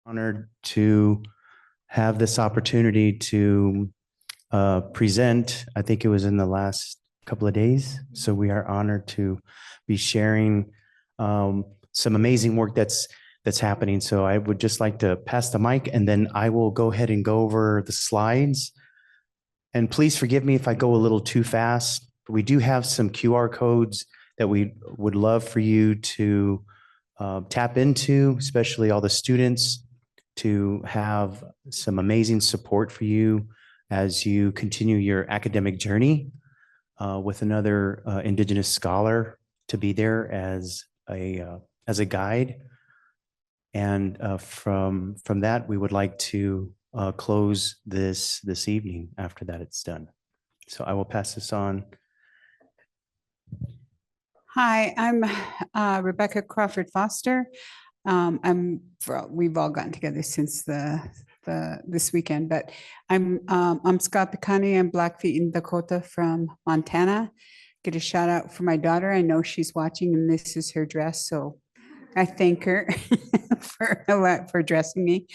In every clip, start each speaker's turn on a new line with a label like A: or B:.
A: Honored to have this opportunity to present. I think it was in the last couple of days. So we are honored to be sharing some amazing work that's happening. So I would just like to pass the mic, and then I will go ahead and go over the slides. And please forgive me if I go a little too fast. We do have some QR codes that we would love for you to tap into, especially all the students, to have some amazing support for you as you continue your academic journey with another Indigenous scholar to be there as a guide. And from that, we would like to close this evening after that it's done. So I will pass this on.
B: Hi, I'm Rebecca Crawford Foster. We've all gotten together since this weekend, but I'm Scott Picani. I'm Blackfeet in Dakota from Montana. Get a shout out for my daughter. I know she's watching, and this is her dress, so I thank her for dressing me.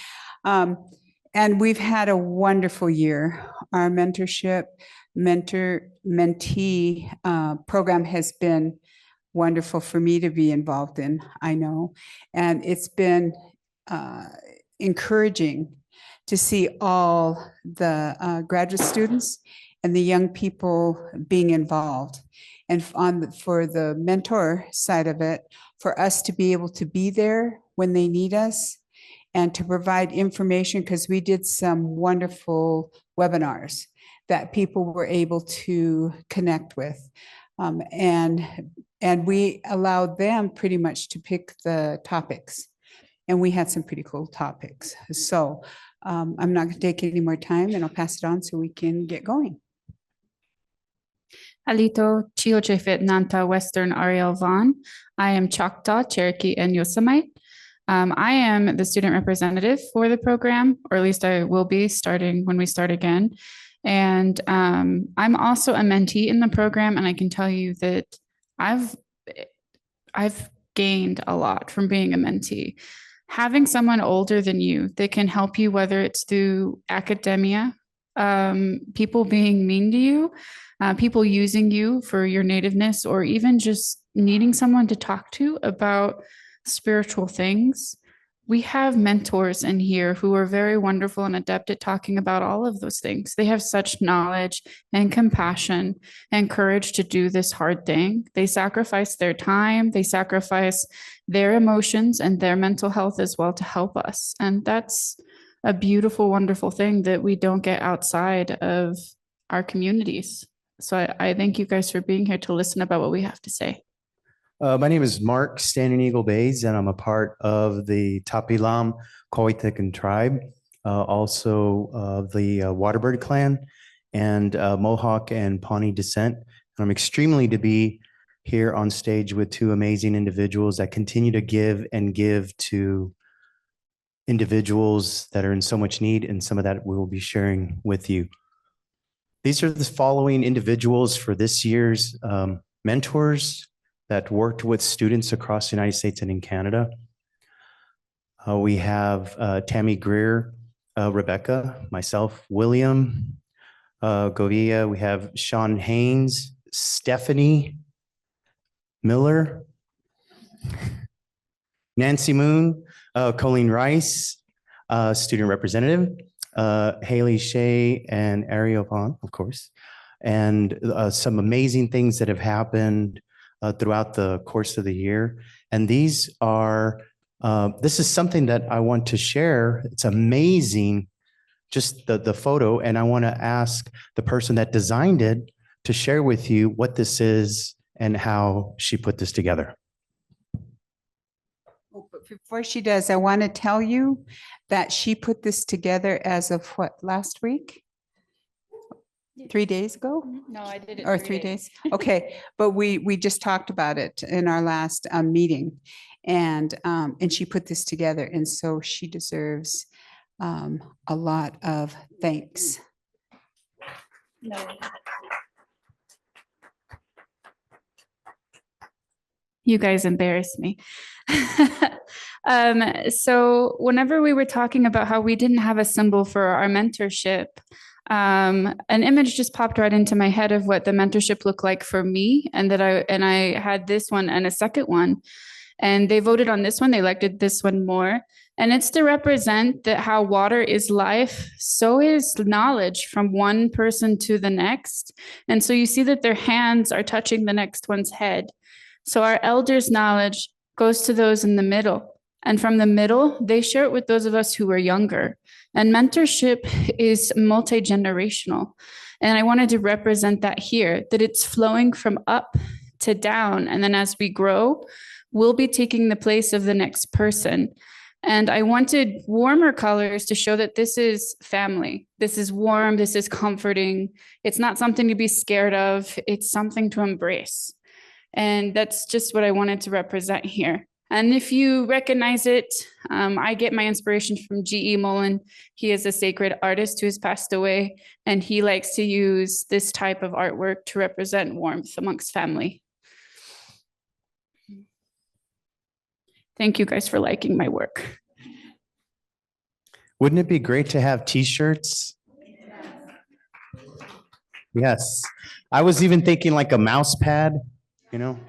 B: And we've had a wonderful year. Our mentorship, mentee program has been wonderful for me to be involved in, I know. And it's been encouraging to see all the graduate students and the young people being involved. And for the mentor side of it, for us to be able to be there when they need us and to provide information, because we did some wonderful webinars that people were able to connect with. And we allowed them pretty much to pick the topics. And we had some pretty cool topics. So I'm not going to take any more time, and I'll pass it on so we can get going.
C: Alito Chiojefit Nanta Western Ariel Vaughan. I am Choctaw, Cherokee, and Yosemite. I am the student representative for the program, or at least I will be starting when we start again. And I'm also a mentee in the program, and I can tell you that I've gained a lot from being a mentee. Having someone older than you that can help you, whether it's through academia, people being mean to you, people using you for your nativeness, or even just needing someone to talk to about spiritual things. We have mentors in here who are very wonderful and adept at talking about all of those things. They have such knowledge and compassion and courage to do this hard thing. They sacrifice their time, they sacrifice their emotions and their mental health as well to help us. And that's a beautiful, wonderful thing that we don't get outside of our communities. So I thank you guys for being here to listen about what we have to say.
A: My name is Mark Standing Eagle Baez, and I'm a part of the Tapilam Coitecan tribe, also the Waterbird clan, and Mohawk and Pawnee descent. And I'm extremely to be here on stage with two amazing individuals that continue to give to individuals that are in so much need, and some of that we will be sharing with you. These are the following individuals for this year's mentors that worked with students across the United States and in Canada. We have Tammy, Greer, Rebecca, myself, William, Gouveia. We have Shaun, Hains, Stephanie Miller, Nancy Moon, Colleen Rice, student representative, Haley, Shea, and Ariel, Vaughan, of course. And some amazing things that have happened throughout the course of the year. And these are, this is something that I want to share. It's amazing, just the photo. And I want to ask the person that designed it to share with you what this is and how she put this together.
B: But before she does, I want to tell you that she put this together as of what, last week? 3 days ago?
C: No, I did it.
B: Or 3 days. Okay, but we just talked about it in our last meeting, and she put this together, and so she deserves a lot of thanks.
C: No. You guys embarrass me. So whenever we were talking about how we didn't have a symbol for our mentorship, an image just popped right into my head of what the mentorship looked like for me, and I had this one and a second one, and they voted on this one. They elected this one more, and it's to represent that how water is life, so is knowledge from one person to the next, and so you see that their hands are touching the next one's head. So our elders' knowledge goes to those in the middle. And from the middle, they share it with those of us who are younger. And mentorship is multi-generational. And I wanted to represent that here, that it's flowing from up to down. And then as we grow, we'll be taking the place of the next person. And I wanted warmer colors to show that this is family. This is warm. This is comforting. It's not something to be scared of. It's something to embrace. And that's just what I wanted to represent here. And if you recognize it, I get my inspiration from G.E. Mullen. He is a sacred artist who has passed away, and he likes to use this type of artwork to represent warmth amongst family. Thank you guys for liking my work.
A: Wouldn't it be great to have t-shirts? Yes. I was even thinking like a mouse pad, you know?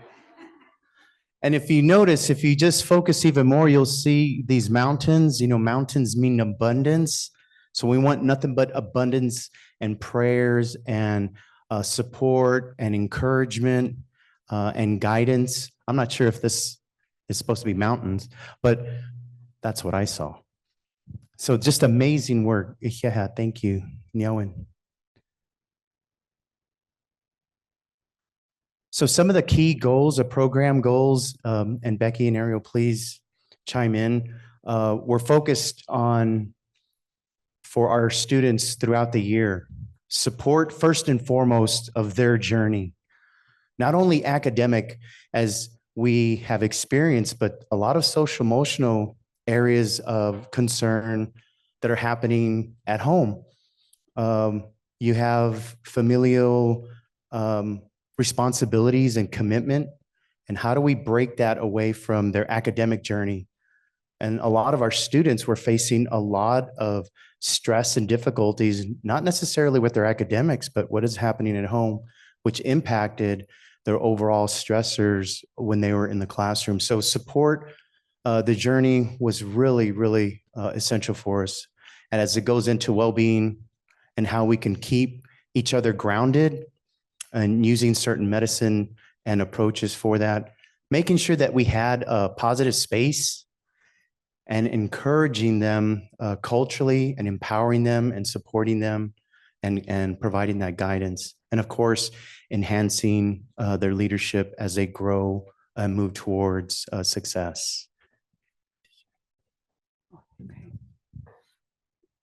A: And if you notice, if you just focus even more, you'll see these mountains. You know, mountains mean abundance. So we want nothing but abundance and prayers and support and encouragement and guidance. I'm not sure if this is supposed to be mountains, but that's what I saw. So just amazing work. Yeah, thank you, Nyowen. So some of the key goals, the program goals, and Becky and Ariel, please chime in. We're focused on, for our students throughout the year, support first and foremost of their journey. Not only academic as we have experienced, but a lot of social emotional areas of concern that are happening at home. You have familial responsibilities and commitment, and how do we break that away from their academic journey? And a lot of our students were facing a lot of stress and difficulties, not necessarily with their academics, but what is happening at home, which impacted their overall stressors when they were in the classroom. So support the journey was really, really essential for us. And as it goes into well-being and how we can keep each other grounded and using certain medicine and approaches for that, making sure that we had a positive space and encouraging them culturally and empowering them and supporting them and providing that guidance. And of course, enhancing their leadership as they grow and move towards success.
B: Okay.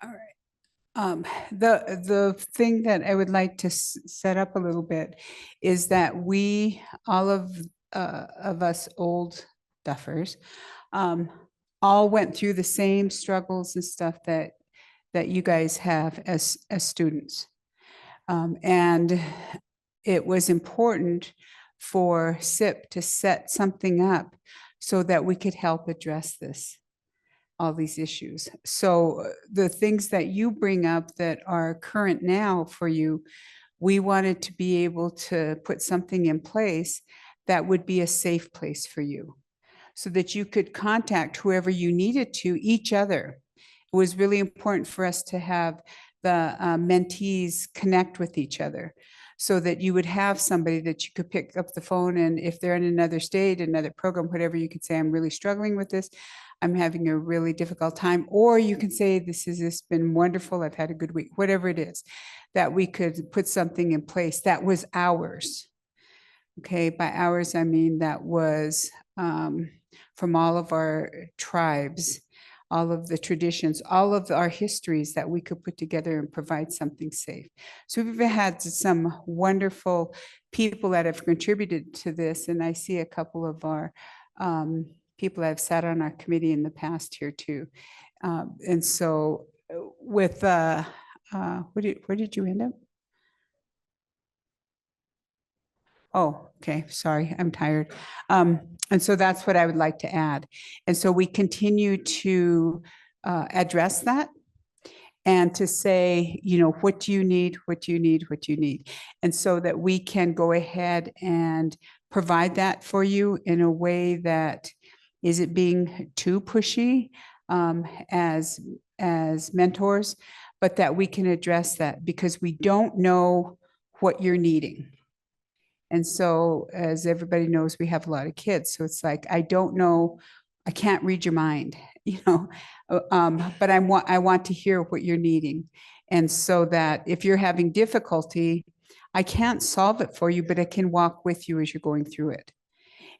B: All right. The thing that I would like to set up a little bit is that we, all of us old duffers, all went through the same struggles and stuff that you guys have as students. And it was important for SIP to set something up so that we could help address all these issues. So the things that you bring up that are current now for you, we wanted to be able to put something in place that would be a safe place for you so that you could contact whoever you needed to, each other. It was really important for us to have the mentees connect with each other so that you would have somebody that you could pick up the phone, and if they're in another state, another program, whatever, you could say, I'm really struggling with this. I'm having a really difficult time. Or you can say, this has been wonderful. I've had a good week, whatever it is, that we could put something in place that was ours. Okay, by ours, I mean that was from all of our tribes, all of the traditions, all of our histories that we could put together and provide something safe. So we've had some wonderful people that have contributed to this, and I see a couple of our people that have sat on our committee in the past here too. And so with, where did you end up? Oh, okay, sorry, I'm tired. And so that's what I would like to add. And so we continue to address that and to say, you know, what do you need, what do you need, what do you need? And so that we can go ahead and provide that for you in a way that isn't being too pushy as mentors, but that we can address that because we don't know what you're needing. And so, as everybody knows, we have a lot of kids. So it's like, I don't know, I can't read your mind, you know, but I want to hear what you're needing. And so that if you're having difficulty, I can't solve it for you, but I can walk with you as you're going through it.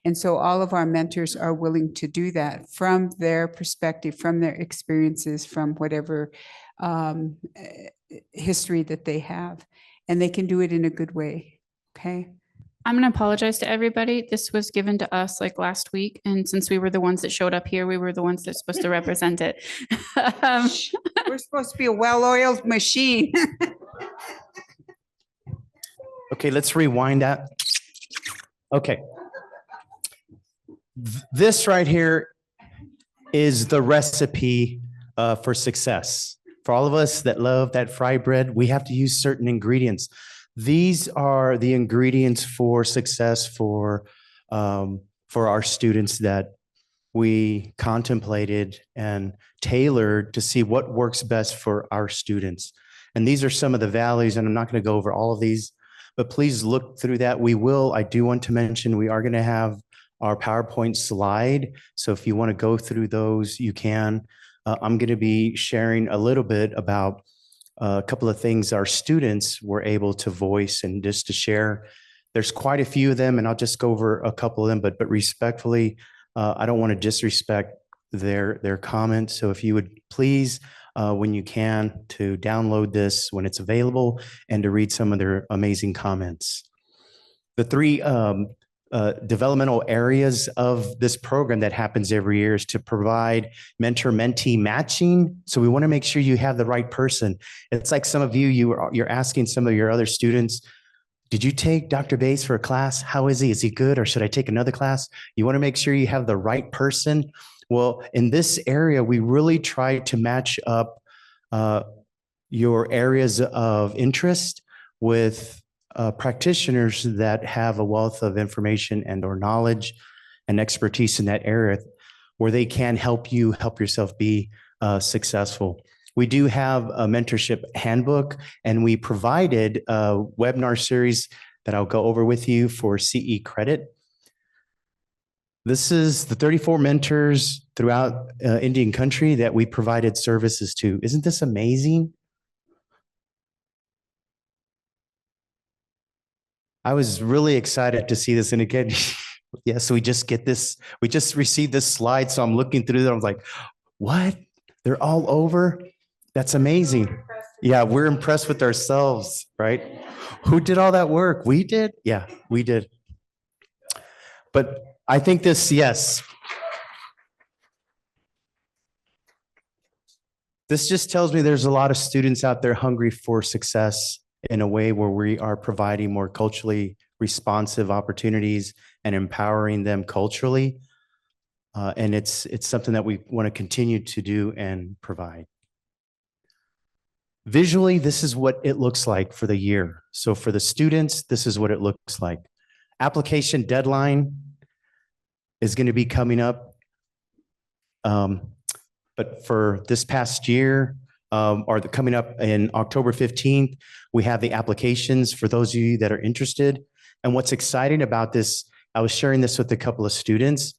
B: And so all of our mentors are willing to do that from their perspective, from their experiences, from whatever history that they have. And they can do it in a good way. Okay.
C: I'm going to apologize to everybody. This was given to us like last week. And since we were the ones that showed up here, we were the ones that's supposed to represent it.
B: We're supposed to be a well-oiled machine.
A: Okay, let's rewind that. Okay. This right here is the recipe for success. For all of us that love that fry bread, we have to use certain ingredients. These are the ingredients for success for our students that we contemplated and tailored to see what works best for our students. And these are some of the values, and I'm not going to go over all of these, but please look through that. I do want to mention, we are going to have our PowerPoint slide. So if you want to go through those, you can. I'm going to be sharing a little bit about a couple of things our students were able to voice and just to share. There's quite a few of them, and I'll just go over a couple of them, but respectfully, I don't want to disrespect their comments. So if you would please, when you can, to download this when it's available and to read some of their amazing comments. The three developmental areas of this program that happens every year is to provide mentor-mentee matching. So we want to make sure you have the right person. It's like some of you're asking some of your other students, did you take Dr. Baez for a class? How is he? Is he good? Or should I take another class? You want to make sure you have the right person. Well, in this area, we really try to match up your areas of interest with practitioners that have a wealth of information and or knowledge and expertise in that area where they can help you help yourself be successful. We do have a mentorship handbook, and we provided a webinar series that I'll go over with you for CE credit. This is the 34 mentors throughout Indian country that we provided services to. Isn't this amazing? I was really excited to see this. And again, yes, we just received this slide. So I'm looking through there. I was like, what? They're all over? That's amazing. Yeah, we're impressed with ourselves, right? Who did all that work? We did? Yeah, we did. But I think yes. This just tells me there's a lot of students out there hungry for success in a way where we are providing more culturally responsive opportunities and empowering them culturally. And it's something that we want to continue to do and provide. Visually, this is what it looks like for the year. So for the students, this is what it looks like. Application deadline is going to be coming up. But for this past year, coming up in October 15th, we have the applications for those of you that are interested. And what's exciting about this, I was sharing this with a couple of students.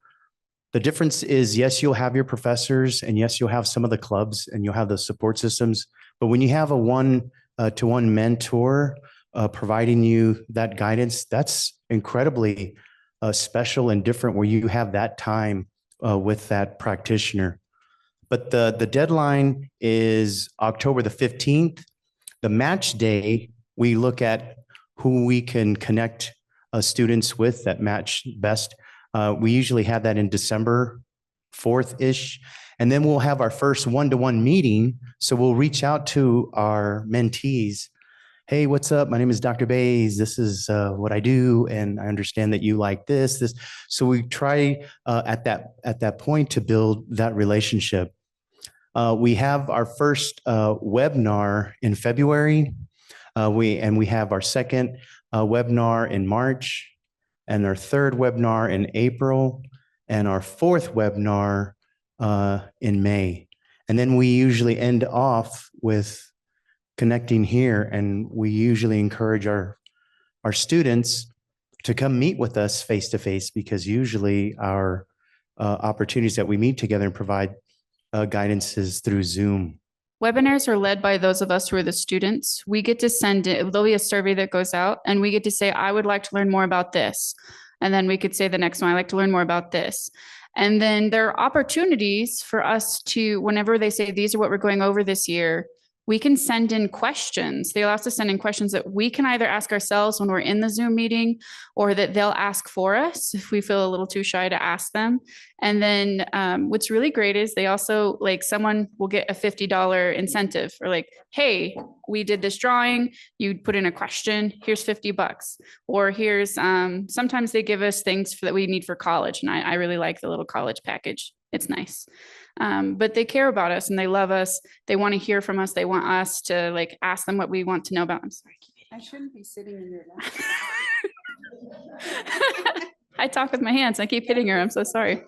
A: The difference is, yes, you'll have your professors, and yes, you'll have some of the clubs, and you'll have the support systems. But when you have a one-to-one mentor providing you that guidance, that's incredibly special and different, where you have that time with that practitioner. But the deadline is October the 15th. The match day, we look at who we can connect students with that match best. We usually have that in December 4th-ish. And then we'll have our first one-to-one meeting. So we'll reach out to our mentees. hey, what's up? My name is Dr. Baez. This is what I do, and I understand that you like this. So we try at that point to build that relationship. We have our first webinar in February. We have our second webinar in March, and our third webinar in April, and our fourth webinar in May. And then we usually end off with connecting here, and we usually encourage our students to come meet with us face to face, because usually our opportunities that we meet together and provide guidance is through Zoom.
C: Webinars are led by those of us who are the students. We get to send it, there'll be a survey that goes out, and we get to say, I would like to learn more about this. And then we could say the next one, I'd like to learn more about this. And then there are opportunities for us to, whenever they say, these are what we're going over this year, we can send in questions. They allow us to send in questions that we can either ask ourselves when we're in the Zoom meeting, or that they'll ask for us if we feel a little too shy to ask them. And then what's really great is they also, like, someone will get a $50 incentive, or like, hey, we did this drawing, you put in a question, here's $50. Or here's, sometimes they give us things that we need for college. And I really like the little college package. It's nice. But they care about us and they love us. They want to hear from us. They want us to, like, ask them what we want to know about. I'm sorry.
B: I shouldn't be sitting in your lap.
C: I talk with my hands. I keep hitting her. I'm so sorry.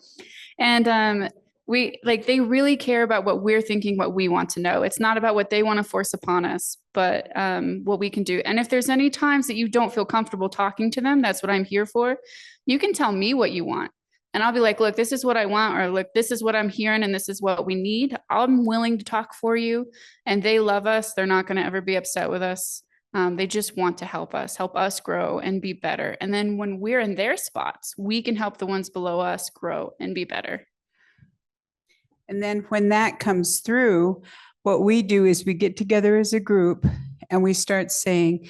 C: And they really care about what we're thinking, what we want to know. It's not about what they want to force upon us, but what we can do. And if there's any times that you don't feel comfortable talking to them, that's what I'm here for. You can tell me what you want. And I'll be like, look, this is what I want, or look, this is what I'm hearing, and this is what we need. I'm willing to talk for you. And they love us. They're not going to ever be upset with us. They just want to help us grow and be better. And then when we're in their spots, we can help the ones below us grow and be better.
B: And then when that comes through, what we do is we get together as a group and we start saying,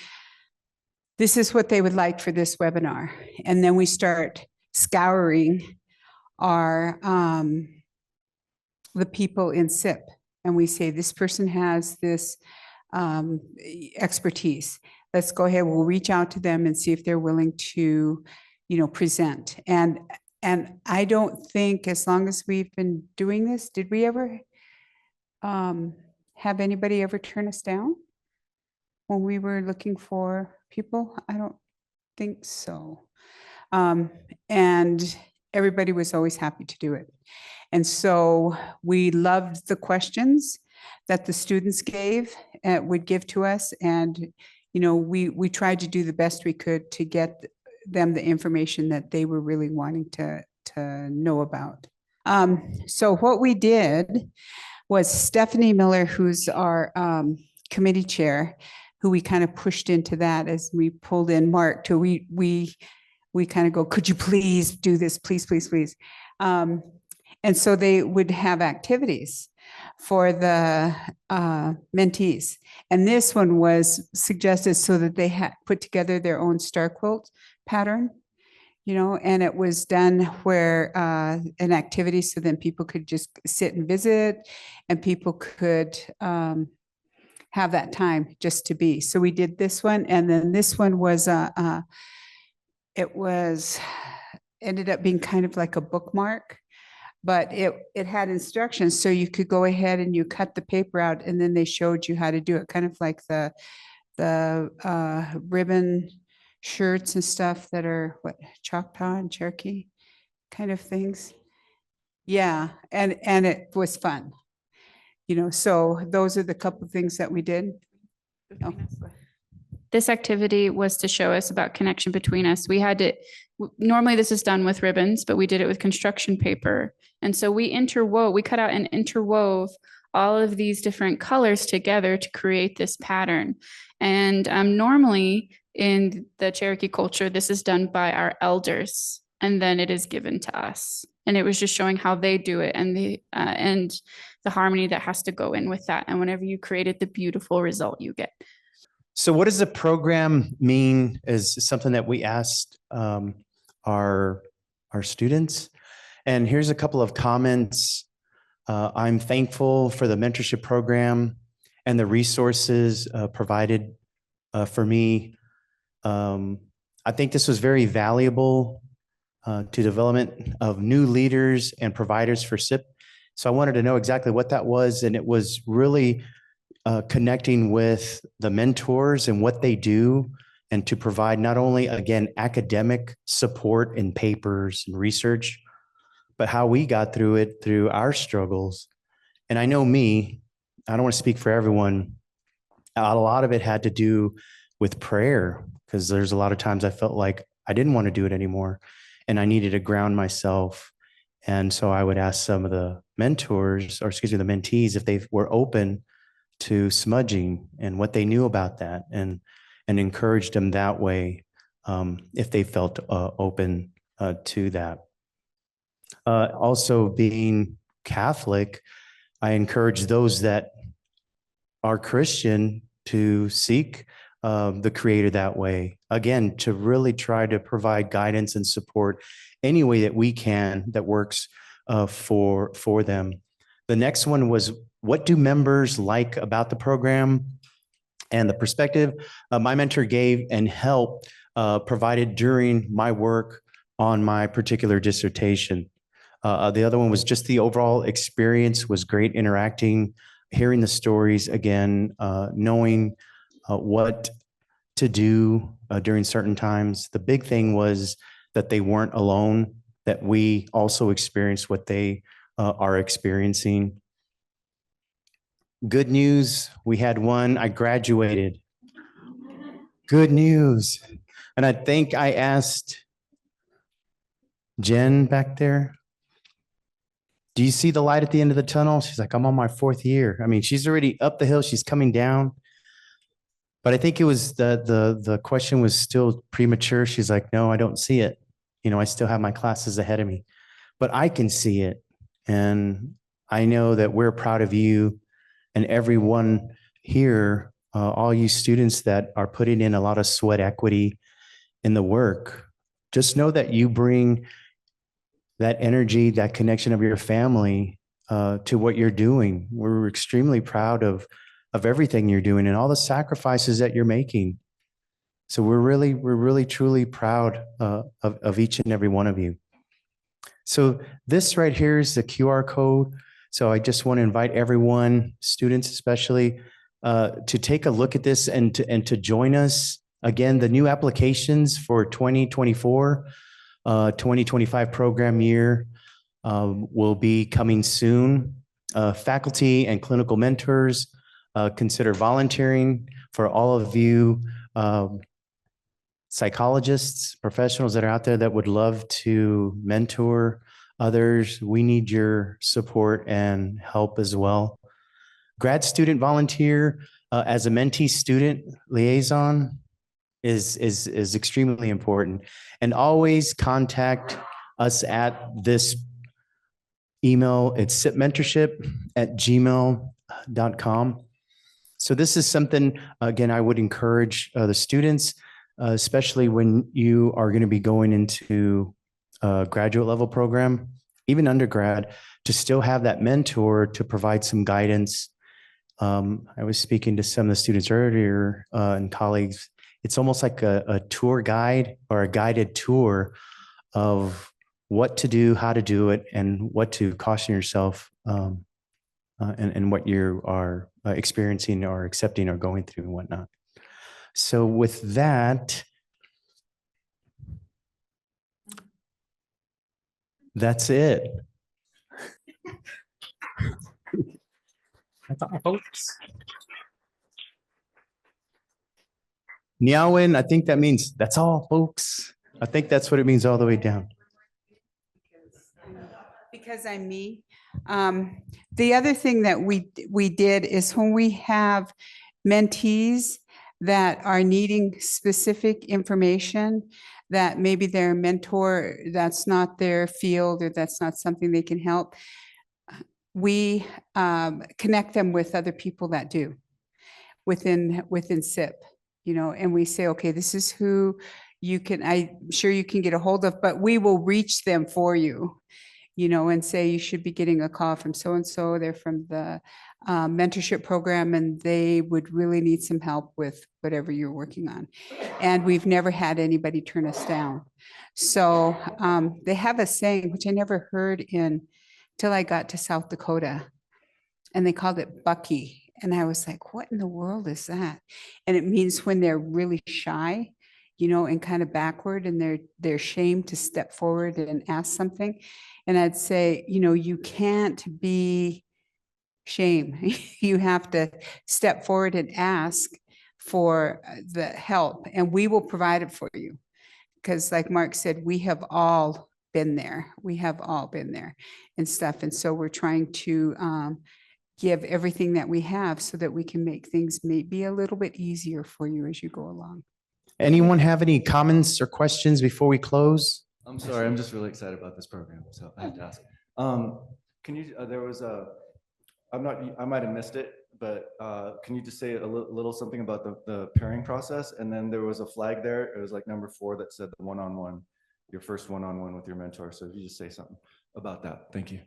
B: this is what they would like for this webinar. And then we start scouring our the people in SIP, and we say, this person has this expertise. Let's go ahead, we'll reach out to them and see if they're willing to, present. And I don't think, as long as we've been doing this, did we ever have anybody ever turn us down when we were looking for people? I don't think so. And everybody was always happy to do it. And so we loved the questions that the students would give to us. And, we tried to do the best we could to get them the information that they were really wanting to know about. So what we did was Stephanie Miller, who's our committee chair, who we kind of pushed into that as we pulled in Mark to we kind of go, could you please do this, please, please, please. And so they would have activities for the mentees. And this one was suggested so that they had put together their own star quilt pattern, and it was done where an activity, so then people could just sit and visit, and people could have that time just to be. So we did this one. And then this one was, ended up being kind of like a bookmark, but it had instructions. So you could go ahead and you cut the paper out, and then they showed you how to do it, kind of like the ribbon shirts and stuff that are Choctaw and Cherokee kind of things. Yeah. And it was fun, so those are the couple of things that we did. Oh.
C: This activity was to show us about connection between us. We had to, normally this is done with ribbons, but we did it with construction paper. And so we cut out and interwove all of these different colors together to create this pattern. And normally in the Cherokee culture, this is done by our elders, and then it is given to us. And it was just showing how they do it, and the harmony that has to go in with that. And whenever you create it, the beautiful result you get.
A: So what does the program mean is something that we asked our students. And here's a couple of comments. I'm thankful for the mentorship program and the resources provided for me. I think this was very valuable to development of new leaders and providers for SIP. So I wanted to know exactly what that was. And it was really connecting with the mentors and what they do, and to provide not only, again, academic support in papers and research, but how we got through it through our struggles. And I know me, I don't want to speak for everyone. A lot of it had to do with prayer, because there's a lot of times I felt like I didn't want to do it anymore and I needed to ground myself. And so I would ask some of the mentors, or excuse me, the mentees, if they were open to smudging and what they knew about that, and encouraged them that way, if they felt open to that. Also, being Catholic, I encourage those that are Christian to seek the Creator that way. Again, to really try to provide guidance and support any way that we can that works for them. The next one was, what do members like about the program? And the perspective my mentor gave and help provided during my work on my particular dissertation. The other one was just the overall experience was great, interacting, hearing the stories again, knowing what to do during certain times. The big thing was that they weren't alone, that we also experienced what they are experiencing. Good news, we had one, I graduated. Good news. And I think I asked Jen back there, do you see the light at the end of the tunnel? She's like, I'm on my 4th year. I mean, she's already up the hill, she's coming down. But I think it was the question was still premature. She's like, no, I don't see it. You know, I still have my classes ahead of me, but I can see it. And I know that we're proud of you and everyone here, all you students that are putting in a lot of sweat equity in the work. Just know that you bring that energy, that connection of your family to what you're doing. We're extremely proud of everything you're doing and all the sacrifices that you're making. So we're really truly proud of each and every one of you. So this right here is the QR code. So I just want to invite everyone, students especially, to take a look at this and to join us. Again, the new applications for 2024, 2025 program year will be coming soon. Faculty and clinical mentors, consider volunteering. For all of you psychologists, professionals that are out there that would love to mentor others, we need your support and help as well. Grad student volunteer as a mentee student liaison is extremely important. And always contact us at this email. It's sipmentorship@gmail.com. So this is something, again, I would encourage the students, especially when you are going to be going into a graduate level program, even undergrad, to still have that mentor to provide some guidance. I was speaking to some of the students earlier and colleagues. It's almost like a tour guide or a guided tour of what to do, how to do it, and what to caution yourself and what you are experiencing or accepting or going through and whatnot. So with that, that's it. That's all, folks. Niawin, I think that means that's all, folks. I think that's what it means all the way down.
B: Because I'm me. The other thing that we did is when we have mentees that are needing specific information, that maybe their mentor, that's not their field or that's not something they can help, we connect them with other people that do within SIP, you know, and we say, okay, this is who you can, I'm sure you can get a hold of, but we will reach them for you. and say you should be getting a call from so-and-so, they're from the mentorship program, and they would really need some help with whatever you're working on. And we've never had anybody turn us down. So they have a saying, which I never heard till I got to South Dakota, and they called it Bucky. And I was like, what in the world is that? And it means when they're really shy, and kind of backward, and they're ashamed to step forward and ask something. And I'd say, you can't be shame. You have to step forward and ask for the help, and we will provide it for you. Because like Mark said, we have all been there. We have all been there and stuff. And so we're trying to give everything that we have so that we can make things maybe a little bit easier for you as you go along.
A: Anyone have any comments or questions before we close?
D: I'm sorry, I'm just really excited about this program, so I have to ask. Can you, there was I might have missed it, but can you just say a little something about the pairing process? And then there was a flag there, it was like number 4 that said the one-on-one, your first one-on-one with your mentor. So if you just say something about that, thank you.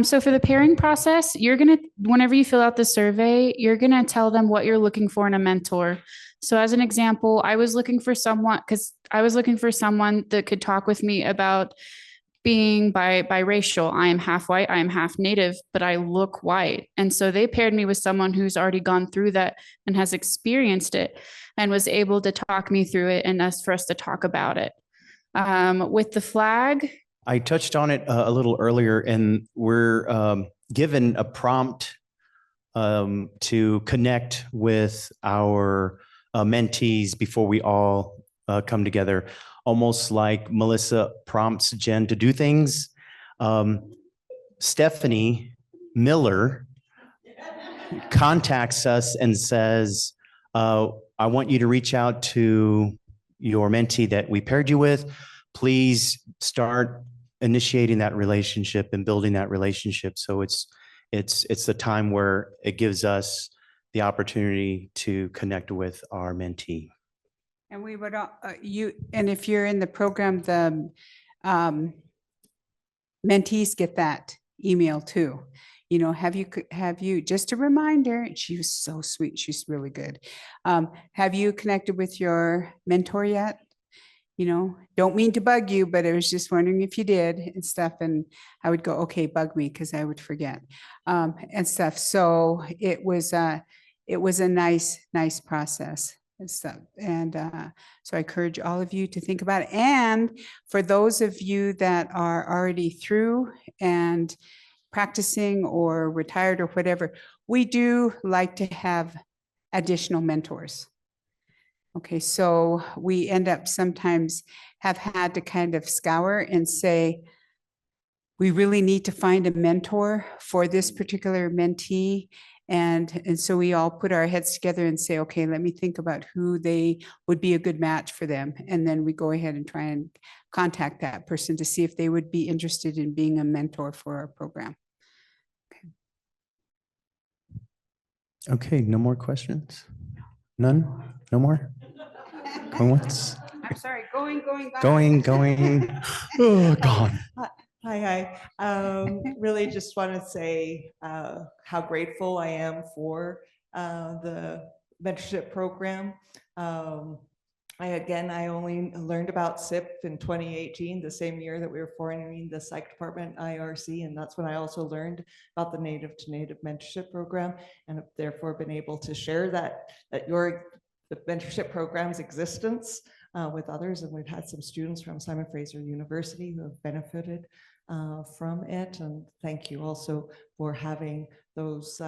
C: So for the pairing process, whenever you fill out the survey, you're going to tell them what you're looking for in a mentor. So as an example, I was looking for someone that could talk with me about being biracial. I am half white, I am half Native, but I look white. And so they paired me with someone who's already gone through that and has experienced it and was able to talk me through it and for us to talk about it. With the flag,
A: I touched on it a little earlier, and we're given a prompt to connect with our mentees before we all come together, almost like Melissa prompts Jen to do things. Stephanie Miller contacts us and says, I want you to reach out to your mentee that we paired you with. Please start initiating that relationship and building that relationship. So it's the time where it gives us the opportunity to connect with our mentee.
B: And we would, and if you're in the program, the mentees get that email too. Have you, just a reminder, she was so sweet. She's really good. Have you connected with your mentor yet? Don't mean to bug you, but I was just wondering if you did and stuff. And I would go, okay, bug me, because I would forget and stuff. So it was a nice process and stuff. And so I encourage all of you to think about it. And for those of you that are already through and practicing or retired or whatever, we do like to have additional mentors. Okay, so we end up sometimes have had to kind of scour and say, we really need to find a mentor for this particular mentee. And so we all put our heads together and say, okay, let me think about who they would be a good match for them. And then we go ahead and try and contact that person to see if they would be interested in being a mentor for our program.
A: Okay, no more questions? None? No more? Going once?
B: I'm sorry, going.
A: Going. Oh, gone.
E: Hi. Really just want to say how grateful I am for the mentorship program. I only learned about SIP in 2018, the same year that we were forming the psych department IRC, and that's when I also learned about the Native-to-Native Mentorship program, and have therefore been able to share the mentorship program's existence with others. And we've had some students from Simon Fraser University who have benefited from it. And thank you also for having those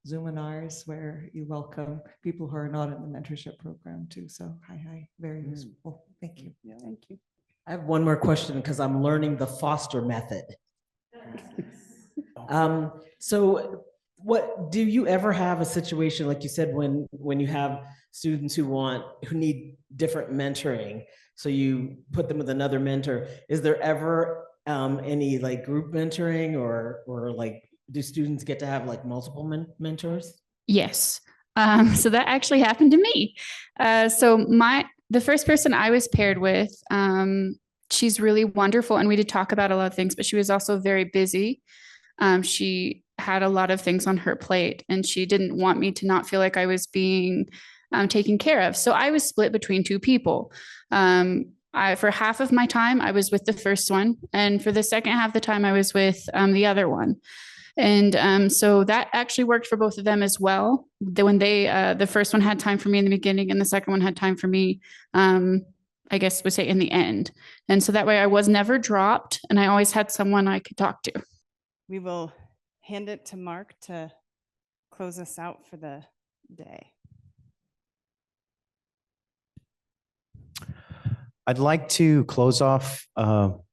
E: Zoominars where you welcome people who are not in the mentorship program too. So hi, very useful. Thank you.
B: Yeah, thank you.
F: I have one more question because I'm learning the foster method. So what do you ever have a situation, like you said, when you have students who need different mentoring, so you put them with another mentor? Is there ever any like group mentoring or like do students get to have like multiple mentors?
C: yes. So that actually happened to me. So the first person I was paired with, she's really wonderful. And we did talk about a lot of things, but she was also very busy. She had a lot of things on her plate, and she didn't want me to not feel like I was being taken care of. So I was split between two people. For half of my time, I was with the first one. And for the second half of the time, I was with the other one. And so that actually worked for both of them as well. When the first one had time for me in the beginning and the second one had time for me, I guess would say in the end. And so that way I was never dropped, and I always had someone I could talk to.
G: We will hand it to Mark to close us out for the day.
A: I'd like to close off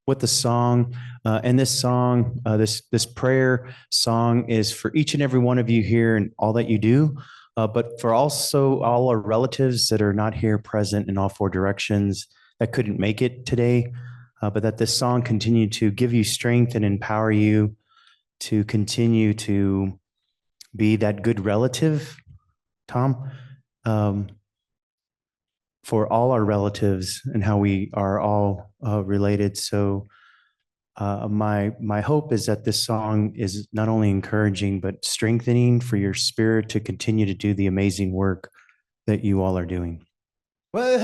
A: with the song, and this song, this prayer song is for each and every one of you here and all that you do, but for also all our relatives that are not here present in all four directions that couldn't make it today, but that this song continue to give you strength and empower you to continue to be that good relative, Tom. For all our relatives and how we are all related. So my hope is that this song is not only encouraging, but strengthening for your spirit to continue to do the amazing work that you all are doing.
H: Wait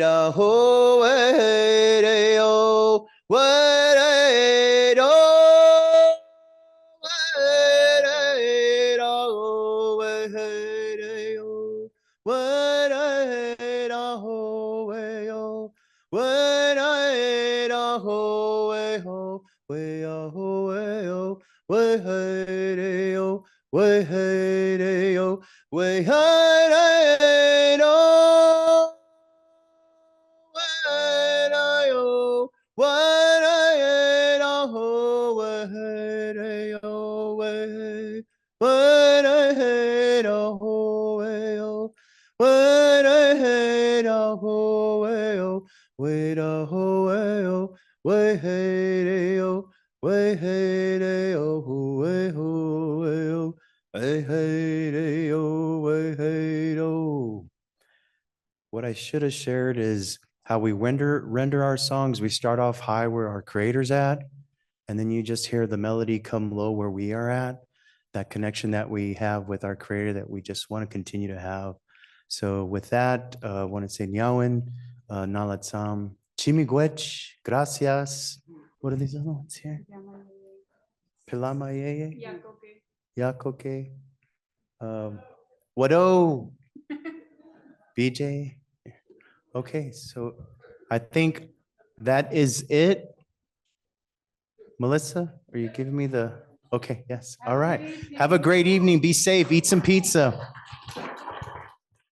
H: a ho, wait a oh, wait a oh, wait a oh, wait a oh, wait a ho, wait oh, wait a ho, wait oh, wait a ho, wait oh, wait a oh, wait a oh, wait a oh.
A: What I should have shared is how we render our songs. We start off high where our creator's at, and then you just hear the melody come low where we are at, that connection that we have with our creator that we just want to continue to have. So with that, I want to say Nyawen, Nalatsam, Chimigwech, gracias. What are these other ones here? Pilamayeye, Yakoke, Wado, BJ. Okay, so I think that is it. Melissa, are you giving me the, okay, yes, all right. Have a great evening, be safe, eat some pizza.